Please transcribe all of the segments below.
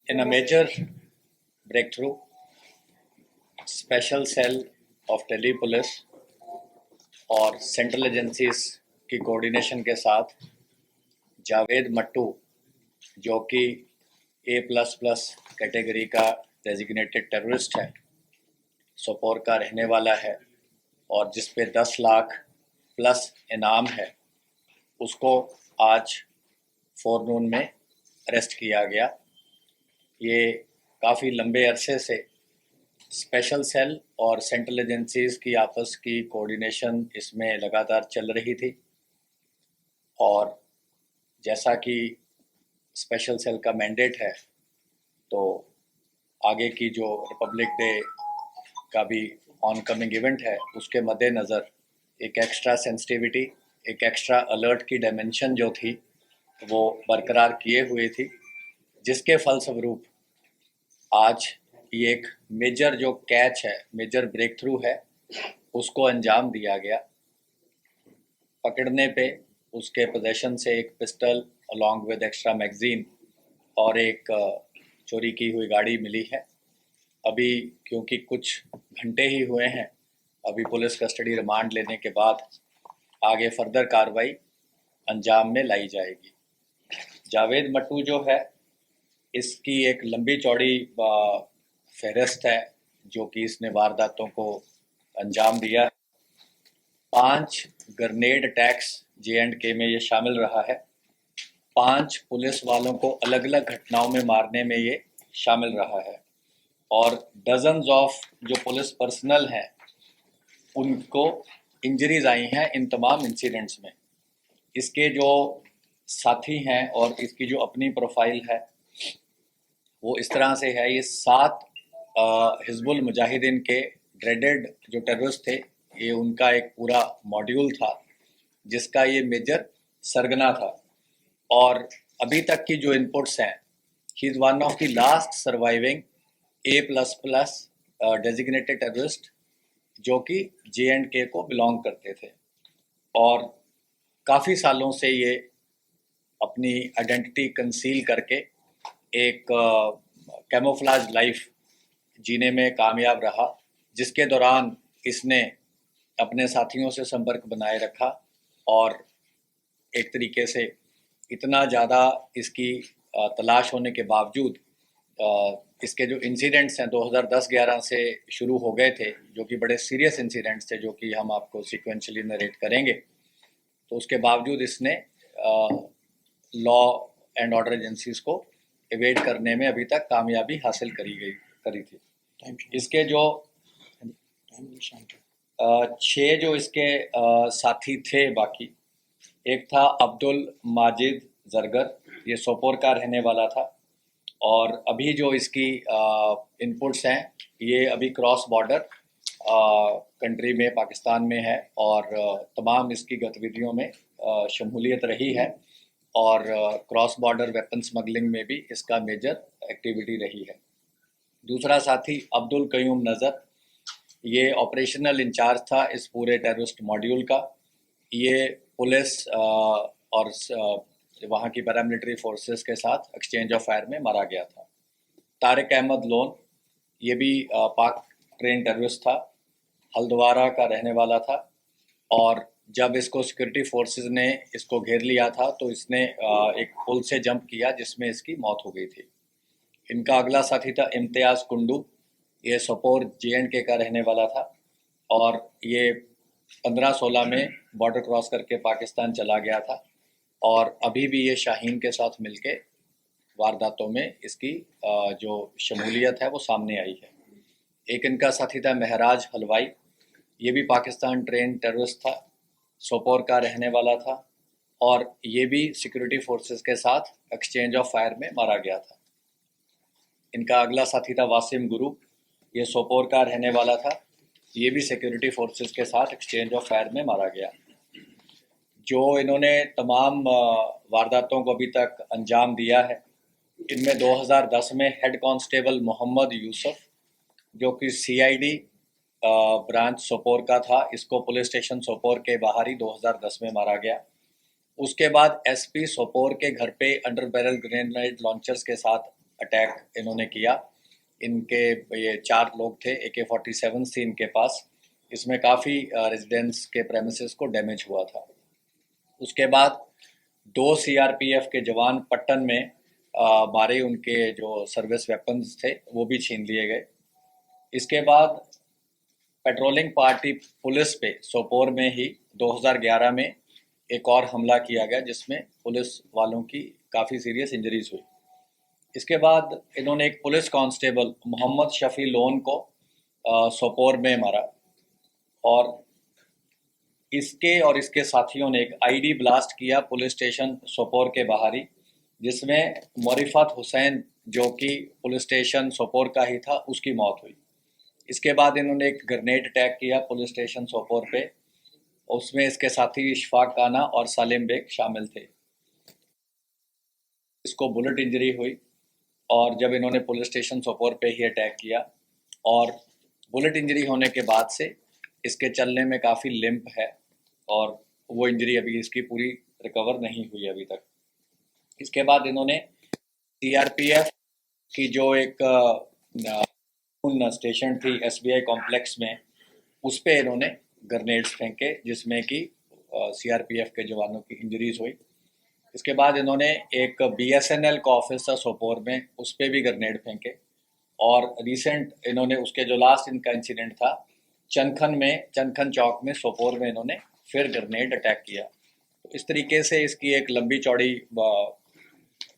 In a major breakthrough, special cell of Delhi police और central agencies की coordination के साथ जावेद मट्टू, जो कि A++ कैटेगरी का डेजिग्नेटेड टेररिस्ट है, सोपोर का रहने वाला है और जिस पे 10 लाख प्लस इनाम है, उसको आज फोरनून में अरेस्ट किया गया। ये काफ़ी लंबे अरसे से स्पेशल सेल और सेंट्रल एजेंसीज की आपस की कोऑर्डिनेशन इसमें लगातार चल रही थी और जैसा कि स्पेशल सेल का मैंडेट है, तो आगे की जो रिपब्लिक डे का भी ऑनकमिंग इवेंट है, उसके मद्देनज़र एक एक्स्ट्रा सेंसिटिविटी, एक एक्स्ट्रा अलर्ट की डायमेंशन जो थी वो बरकरार किए हुए थी, जिसके फलस्वरूप आज ये एक मेजर जो कैच है, मेजर ब्रेक थ्रू है, उसको अंजाम दिया गया। पकड़ने पे उसके पोजेशन से एक pistol along with extra magazine और एक चोरी की हुई गाड़ी मिली है। अभी क्योंकि कुछ घंटे ही हुए हैं, अभी पुलिस कस्टडी रिमांड लेने के बाद आगे फर्दर कार्रवाई अंजाम में लाई जाएगी। जावेद मट्टू जो है, इसकी एक लंबी चौड़ी फहरिस्त है जो कि इसने वारदातों को अंजाम दिया। 5 ग्रेनेड अटैक्स J&K में ये शामिल रहा है। 5 पुलिस वालों को अलग अलग घटनाओं में मारने में ये शामिल रहा है और डजन्स ऑफ जो पुलिस पर्सनल हैं, उनको इंजरीज आई हैं इन तमाम इंसिडेंट्स में। इसके जो साथी हैं और इसकी जो अपनी प्रोफाइल है, वो इस तरह से है। ये 7 हिजबुल मुजाहिदीन के ड्रेडेड जो टेररिस्ट थे, ये उनका एक पूरा मॉड्यूल था जिसका ये मेजर सरगना था। और अभी तक की जो इनपुट्स हैं, he is one of the last surviving A++ designated terrorist जो कि J&K को बिलोंग करते थे और काफ़ी सालों से ये अपनी आइडेंटिटी कंसील करके एक कैमोफ्लेज लाइफ जीने में कामयाब रहा, जिसके दौरान इसने अपने साथियों से संपर्क बनाए रखा और एक तरीके से इतना ज़्यादा इसकी तलाश होने के बावजूद इसके जो इंसिडेंट्स हैं 2010-11 से शुरू हो गए थे, जो कि बड़े सीरियस इंसिडेंट्स थे, जो कि हम आपको सीक्वेंशली नरेट करेंगे। तो उसके बावजूद इसने लॉ एंड ऑर्डर एजेंसीज को एवेड करने में अभी तक कामयाबी हासिल करी थी। इसके जो 6 जो इसके साथी थे बाकी, एक था अब्दुल माजिद जरगर, ये सोपोर का रहने वाला था और अभी जो इसकी इनपुट्स हैं, ये अभी क्रॉस बॉर्डर कंट्री में पाकिस्तान में है और तमाम इसकी गतिविधियों में शमूलियत रही है और क्रॉस बॉर्डर वेपन स्मगलिंग में भी इसका मेजर एक्टिविटी रही है। दूसरा साथी अब्दुल कयूम नज़र, ये ऑपरेशनल इंचार्ज था इस पूरे टेररिस्ट मॉड्यूल का। ये पुलिस और वहाँ की पैरामिलिट्री फोर्सेस के साथ एक्सचेंज ऑफ फायर में मारा गया था। तारिक अहमद लोन, ये भी पाक ट्रेन टेररिस्ट था, हल्द्वारा का रहने वाला था और जब इसको सिक्योरिटी फोर्सेस ने इसको घेर लिया था तो इसने एक पुल से जंप किया जिसमें इसकी मौत हो गई थी। इनका अगला साथी था इम्तियाज़ कुंडू, ये सोपोर J&K का रहने वाला था और ये 15-16 में बॉर्डर क्रॉस करके पाकिस्तान चला गया था और अभी भी ये शाहीन के साथ मिलके वारदातों में इसकी जो शमूलियत है वो सामने आई है। एक इनका साथी था महराज हलवाई, ये भी पाकिस्तान ट्रेन टेररिस्ट था, सोपोर का रहने वाला था और ये भी सिक्योरिटी फोर्सेस के साथ एक्सचेंज ऑफ फायर में मारा गया था। इनका अगला साथी था वासिम गुरु, ये सोपोर का रहने वाला था, ये भी सिक्योरिटी फोर्सेस के साथ एक्सचेंज ऑफ फायर में मारा गया। जो इन्होंने तमाम वारदातों को अभी तक अंजाम दिया है, इनमें 2010 में हेड कांस्टेबल मोहम्मद यूसुफ, जो कि CID ब्रांच सोपोर का था, इसको पुलिस स्टेशन सोपोर के बाहर ही 2010 में मारा गया। उसके बाद SP सोपोर के घर पे अंडर बैरल ग्रेनेड लॉन्चर्स के साथ अटैक इन्होंने किया। इनके ये 4 लोग थे, AK-47 थी इनके पास। इसमें काफ़ी रेजिडेंट्स के प्रेमिसेस को डैमेज हुआ था। उसके बाद 2 CRPF के जवान पट्टन में मारे, उनके जो सर्विस वेपन्स थे वो भी छीन लिए गए। इसके बाद पेट्रोलिंग पार्टी पुलिस पे सोपोर में ही 2011 में एक और हमला किया गया, जिसमें पुलिस वालों की काफ़ी सीरियस इंजरीज हुई। इसके बाद इन्होंने एक पुलिस कांस्टेबल मोहम्मद शफी लोन को सोपोर में मारा, और इसके और इसके साथियों ने एक आईडी ब्लास्ट किया पुलिस स्टेशन सोपोर के बाहर ही, जिसमें मोरिफत हुसैन जो कि पुलिस स्टेशन सोपोर का ही था, उसकी मौत हुई। इसके बाद इन्होंने एक ग्रेनेड अटैक किया पुलिस स्टेशन सोपोर पे, उसमें इसके साथी इशफाक खाना और सालिम बेग शामिल थे। इसको बुलेट इंजरी हुई, और जब इन्होंने पुलिस स्टेशन सोपोर पे ही अटैक किया, और बुलेट इंजरी होने के बाद से इसके चलने में काफ़ी लिम्प है, और वो इंजरी अभी इसकी पूरी रिकवर नहीं हुई अभी तक। इसके बाद इन्होंने CRPF की जो एक स्टेशन थी SBI कॉम्प्लेक्स में, उस पे इन्होंने ग्रेनेड्स फेंके, जिसमें कि CRPF के जवानों की इंजरीज हुई। इसके बाद इन्होंने एक BSNL का ऑफिस था सोपोर में, उस पर भी ग्रेनेड फेंके, और रिसेंट इन्होंने उसके जो लास्ट इनका इंसिडेंट था चनखन चौक में सोपोर में इन्होंने फिर ग्रेनेड अटैक किया। तो इस तरीके से इसकी एक लंबी चौड़ी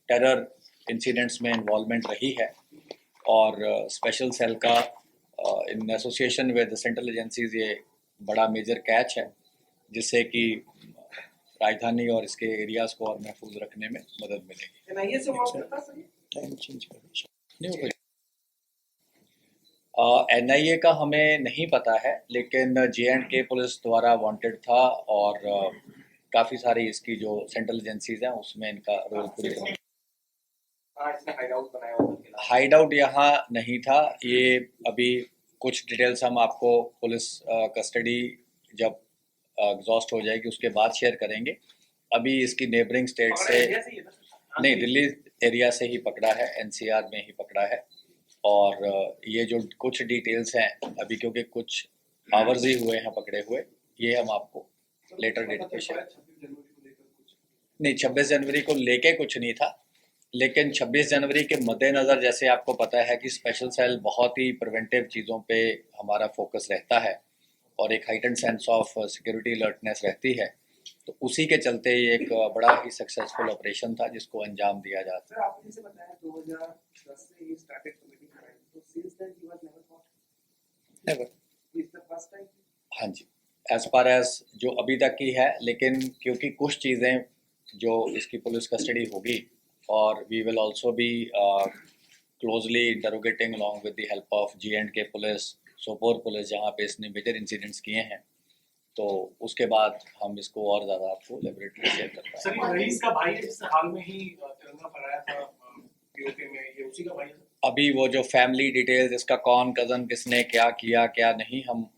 टेरर इंसिडेंट्स में इन्वॉल्वमेंट रही है, और स्पेशल सेल का in association with central agencies ये बड़ा मेजर कैच है, जिससे कि राजधानी और इसके एरियाज को और महफूज रखने में मदद मिलेगी। NIA का हमें नहीं पता है, लेकिन J&K पुलिस द्वारा वांटेड था, और काफ़ी सारी इसकी जो सेंट्रल एजेंसीज हैं उसमें इनका रोल पूरी तरह। हाइड आउट यहाँ नहीं था। ये अभी कुछ डिटेल्स हम आपको पुलिस कस्टडी जब एग्जॉस्ट हो जाएगी उसके बाद शेयर करेंगे। अभी इसकी नेबरिंग स्टेट से नहीं, दिल्ली एरिया से ही पकड़ा है, NCR में ही पकड़ा है। और ये जो कुछ डिटेल्स हैं अभी, क्योंकि कुछ आवर्स ही हुए हैं पकड़े हुए, ये हम आपको लेटर डेट पे शेयर। नहीं, 26 जनवरी को लेके कुछ नहीं था, लेकिन 26 जनवरी के मद्देनज़र जैसे आपको पता है कि स्पेशल सेल बहुत ही प्रिवेंटिव चीज़ों पे हमारा फोकस रहता है, और एक heightened sense of security alertness रहती है, तो उसी के चलते ये एक बड़ा ही सक्सेसफुल ऑपरेशन था जिसको अंजाम दिया जाता है। आपने जैसे बताया 2010 से ही स्टार्टेड कमिटिंग क्राइम, तो since then he was never caught. Never. Is the first time. हाँ जी, एज फार एज जो अभी तक की है, लेकिन क्योंकि कुछ चीज़ें जो इसकी पुलिस कस्टडी होगी, और we will also be closely interrogating along with the help of J&K police, Sopore police, जहाँ पे इसने मेजर इंसिडेंट्स किए हैं, तो उसके बाद हम इसको और ज़्यादा आपको लेबोरेटरी शेयर कर पाएंगे। सर, ये रईस का भाई है जिसने हाल में ही तिरंगा फहराया था यूके में, ये उसी का भाई है? अभी वो जो फैमिली डिटेल्स, इसका कौन कज़न, किसने क्या किया क्या नहीं, हम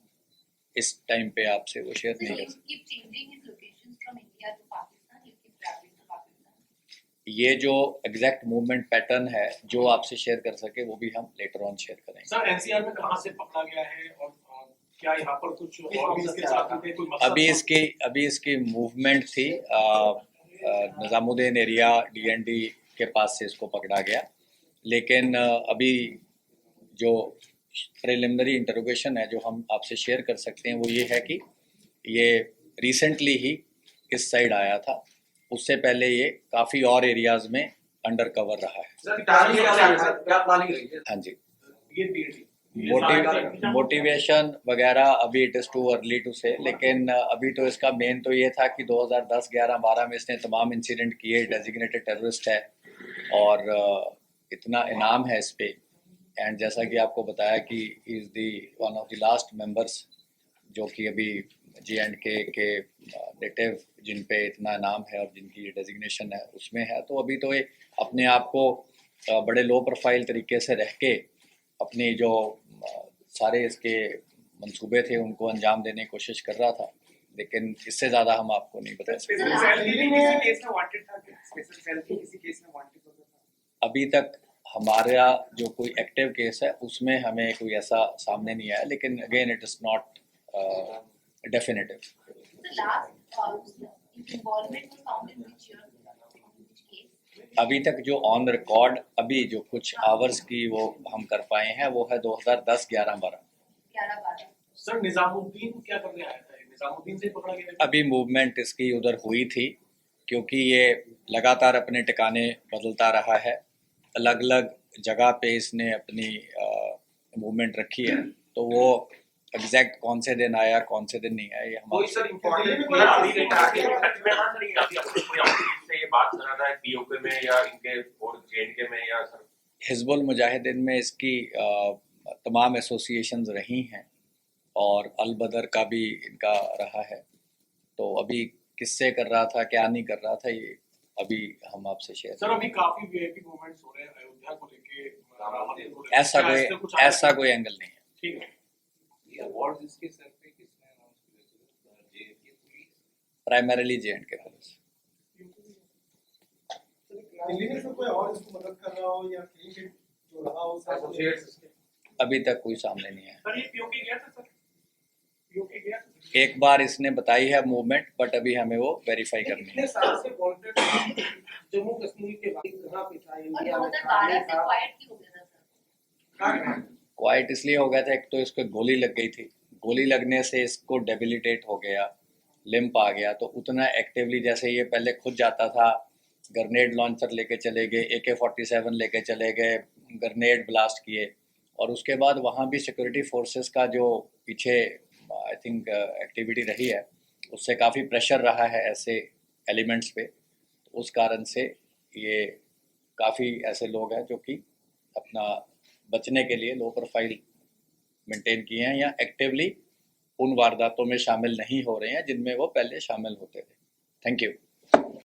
इस टाइम पे आपसे वो शेयर नहीं कर सकते। ये जो एग्जैक्ट मूवमेंट पैटर्न है जो आपसे शेयर कर सके वो भी हम लेटर ऑन शेयर करेंगे। सर, NCR में कहां से पकड़ा गया है, और क्या यहाँ पर कुछ और भी इसके साथ थे, कोई मकसद? अभी इसकी मूवमेंट थी निजामुद्दीन एरिया DND के पास से इसको पकड़ा गया, लेकिन अभी जो प्रिलिमिनरी इंटरोगेशन है जो हम आपसे शेयर कर सकते हैं वो ये है कि ये रिसेंटली ही इस साइड आया था, उससे पहले ये काफ़ी और एरियाज में अंडर कवर रहा है। हाँ जी, मोटिवेशन वगैरह अभी it is too early to say, लेकिन अभी तो इसका मेन तो ये था कि 2010, 11, 12 में इसने तमाम इंसिडेंट किए, डेजिग्नेटेड टेररिस्ट है, और इतना इनाम है इस पे, एंड जैसा कि आपको बताया कि is the one of the last members जो कि अभी J&K के नेटिव जिन पे इतना नाम है और जिनकी डेजिग्नेशन है उसमें है, तो अभी तो ये अपने आप को बड़े लो प्रोफाइल तरीके से रह के अपनी जो सारे इसके मंसूबे थे उनको अंजाम देने की कोशिश कर रहा था, लेकिन इससे ज़्यादा हम आपको नहीं बता सकते। अभी तक हमारा जो कोई एक्टिव केस है उसमें हमें कोई ऐसा सामने नहीं आया, लेकिन again it is not definitive. The last involvement was found in which year, which case? अभी तक जो ऑन रिकॉर्ड अभी जो कुछ आवर्स की वो हम कर पाए हैं वो है 2010, 11, 12। 11-12। सर निजामुद्दीन क्या करने आया था? निजामुद्दीन से पकड़ा गया है? अभी मूवमेंट इसकी उधर हुई थी, क्योंकि ये लगातार अपने ठिकाने बदलता रहा है, अलग अलग जगह पे इसने अपनी मूवमेंट रखी है, तो वो एग्जैक्ट कौन से दिन आया कौन से दिन नहीं आया ये कोई हमारे सर इम्पोर्टेंट कोई अभी के टारगेट टच में है नहीं, अभी अपने कोई ऑफिस से ये बात कर रहा है पीओके में या इनके और जेएनके में या सर हिजबुल मुजाहिदीन में इसकी तमाम एसोसिएशंस रही हैं और अल बदर का भी इनका रहा है, तो अभी किससे कर रहा था क्या नहीं कर रहा था ये अभी हम आपसे शेयर सर अभी काफी वीआईपी मूवमेंट्स हो रहे हैं अयोध्या को लेके, ऐसा कोई एंगल नहीं है। ठीक है। ये अवार्ड जिसके सर पे किसने अनाउंस किया sir? JNK police, primarily जे&के police. Delhi में से कोई और इसको मदद कर रहा हो या कहीं के जो रहा हो एसोसिएट्स अभी तक कोई सामने नहीं आया। सर ये पीओके गया था सर? पीओके गया था? एक बार इसने बताई है मूवमेंट, बट अभी हमें वो वेरीफाई करनी है। इतने साल से कॉन्ट्रैक्ट जम्मू कश्मीर के बाद कहाँ पे था और इंडिया में 2012 से क्वाइट क्यों हो गया था सर? क्वाइट इसलिए हो गया था, एक तो इसको गोली लग गई थी, गोली लगने से इसको डेबिलिटेट हो गया, लिम्प आ गया, तो उतना एक्टिवली जैसे ये पहले खुद जाता था, ग्रेनेड लॉन्चर लेके चले गए, AK-47 लेके चले गए, ग्रेनेड ब्लास्ट किए, और उसके बाद वहाँ भी सिक्योरिटी फोर्सेस का जो पीछे आई थिंक एक्टिविटी रही है उससे काफ़ी प्रेशर रहा है ऐसे एलिमेंट्स पे, तो उस कारण से ये काफ़ी ऐसे लोग हैं जो कि अपना बचने के लिए लो प्रोफाइल मेंटेन किए हैं या एक्टिवली उन वारदातों में शामिल नहीं हो रहे हैं जिनमें वो पहले शामिल होते थे। Thank you.